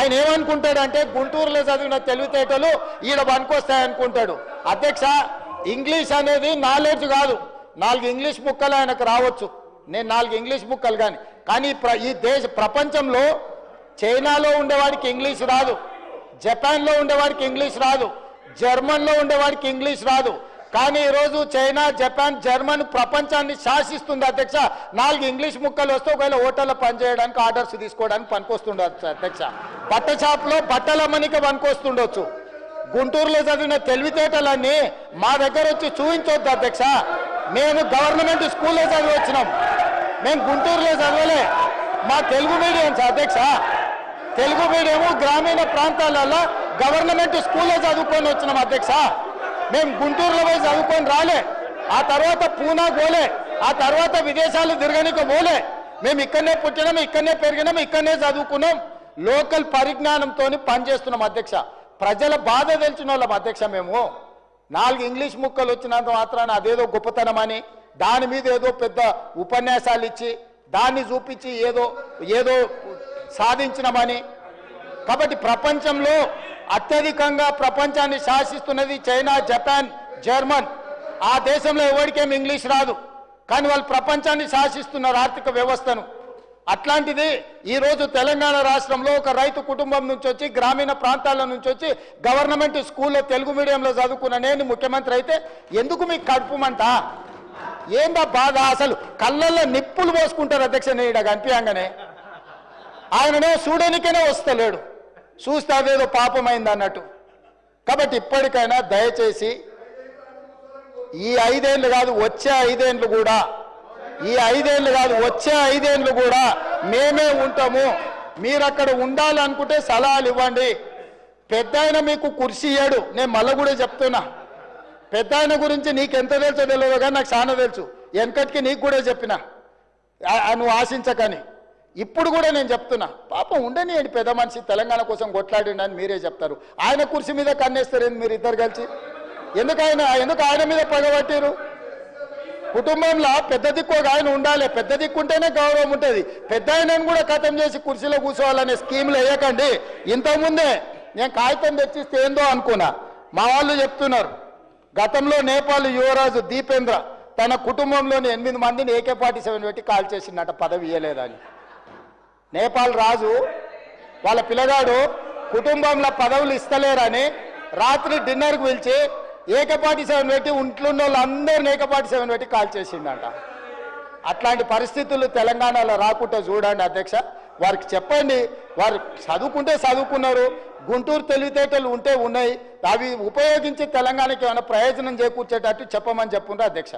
ఆయన ఏమనుకుంటాడంటే గుంటూరులో చదివిన తెలివితేటలు ఈడ పనికొస్తాయనుకుంటాడు. అధ్యక్ష, ఇంగ్లీష్ అనేది నాలెడ్జ్ కాదు. 4 ఇంగ్లీష్ ముక్కలు ఆయనకు రావచ్చు, నేను 4 ఇంగ్లీష్ ముక్కలు కానీ ఈ ప్రపంచంలో చైనాలో ఉండేవాడికి ఇంగ్లీష్ రాదు, జపాన్లో ఉండేవాడికి ఇంగ్లీష్ రాదు, జర్మన్లో ఉండేవాడికి ఇంగ్లీష్ రాదు. కానీ ఈరోజు చైనా, జపాన్, జర్మన్ ప్రపంచాన్ని శాసిస్తుంది అధ్యక్ష. 4 ఇంగ్లీష్ ముక్కలు వస్తే ఒకవేళ హోటల్లో పనిచేయడానికి, ఆర్డర్స్ తీసుకోవడానికి పనికొస్తుండొచ్చు అధ్యక్ష. బట్ట షాప్లో బట్టల అమ్మనికి పనికొస్తుండొచ్చు. గుంటూరులో చదివిన తెలివితేటలన్నీ మా దగ్గర వచ్చి చూపించొద్దు అధ్యక్ష. మేము గవర్నమెంట్ స్కూల్లో చదివి వచ్చినాం, మేము గుంటూరులో చదవలే. మా తెలుగు మీడియం అధ్యక్ష, తెలుగు మీడియము గ్రామీణ ప్రాంతాలలో గవర్నమెంట్ స్కూల్లో చదువుకొని వచ్చినాం అధ్యక్ష. మేము గుంటూరులో పోయి చదువుకొని రాలే, ఆ తర్వాత పూనా పోలే, ఆ తర్వాత విదేశాలు తిరగనికి పోలే. మేము ఇక్కడనే పుట్టినాం, ఇక్కడనే పెరిగినాం, ఇక్కడనే చదువుకున్నాం. లోకల్ పరిజ్ఞానంతో పనిచేస్తున్నాం అధ్యక్ష. ప్రజల బాధ తెలిసిన వాళ్ళం అధ్యక్ష. మేము 4 ఇంగ్లీష్ ముక్కలు వచ్చినంత మాత్రాన అదేదో గొప్పతనం అని, దాని మీద ఏదో పెద్ద ఉపన్యాసాలు ఇచ్చి దాన్ని చూపించి ఏదో సాధించినామని. కాబట్టి ప్రపంచంలో అత్యధికంగా ప్రపంచాన్ని శాసిస్తున్నది చైనా, జపాన్, జర్మన్. ఆ దేశంలో ఎవరికేం ఇంగ్లీష్ రాదు, కానీ వాళ్ళు ప్రపంచాన్ని శాసిస్తున్నారు, ఆర్థిక వ్యవస్థను. అట్లాంటిది ఈరోజు తెలంగాణ రాష్ట్రంలో ఒక రైతు కుటుంబం నుంచి వచ్చి, గ్రామీణ ప్రాంతాల నుంచి వచ్చి గవర్నమెంట్ స్కూల్లో తెలుగు మీడియంలో చదువుకున్న నేను ముఖ్యమంత్రి అయితే ఎందుకు మీకు కడుపుమంట? ఏందా బాధ? అసలు కళ్ళల్లో నిప్పులు పోసుకుంటారు అధ్యక్ష. నేను కనిపించగానే ఆయననే చూడనికనే వస్తలేడు, చూస్తే అదేదో పాపమైంది అన్నట్టు. కాబట్టి ఇప్పటికైనా దయచేసి ఈ 5 ఏళ్ళు కాదు, వచ్చే 5 ఏళ్ళు కూడా, ఈ 5 ఏళ్ళు కాదు, వచ్చే 5 ఏళ్ళు కూడా మేమే ఉంటాము. మీరు అక్కడ ఉండాలనుకుంటే సలహాలు ఇవ్వండి. పెద్ద ఆయన మీకు కుర్చీ ఇయ్యాడు. నేను మళ్ళీ కూడా చెప్తున్నా, పెద్ద ఆయన గురించి నీకెంత తెలుసో తెలియదు కానీ నాకు చాలా తెలుసు. వెనకటికి నీకు కూడా చెప్పిన, నువ్వు ఆశించకని. ఇప్పుడు కూడా నేను చెప్తున్నా, పాపం ఉండనియండి, పెద్ద మనిషి తెలంగాణ కోసం కొట్లాడిండి అని మీరే చెప్తారు. ఆయన కుర్చీ మీద కన్నేస్తారేంది మీరు ఇద్దరు కలిసి? ఎందుకు ఆయన మీద పగబట్టారు? కుటుంబంలో పెద్ద దిక్కు ఒక ఆయన ఉండాలి, పెద్ద దిక్కు ఉంటేనే గౌరవం ఉంటుంది. పెద్ద ఆయనను కూడా ఖతం చేసి కుర్చీలో కూర్చోవాలనే స్కీమ్లు వేయకండి. ఇంతకుముందే నేను కాగితం తెచ్చిస్తే ఏందో అనుకున్నా, మా వాళ్ళు చెప్తున్నారు, గతంలో నేపాల్ యువరాజు దీపేంద్ర తన కుటుంబంలోని 8 మందిని AK-47 పెట్టి కాల్ చేసిందట, పదవి ఇవ్వలేదని. నేపాల్ రాజు వాళ్ళ పిల్లగాడు కుటుంబంలో పదవులు ఇస్తలేరని రాత్రి డిన్నర్కి పిలిచి AK-47 పెట్టి ఇంట్లో వాళ్ళందరినీ AK-47 పెట్టి కాల్ చేసిందంట. అట్లాంటి పరిస్థితులు తెలంగాణలో రాకుండా చూడండి అధ్యక్ష. వారికి చెప్పండి, వారు చదువుకుంటే చదువుకున్నారు, గుంటూరు తెలివితేటలు ఉంటే ఉన్నాయి, అవి ఉపయోగించి తెలంగాణకి ఏమైనా ప్రయోజనం చేకూర్చేటట్టు చెప్పమని చెప్పుండ్రు అధ్యక్ష.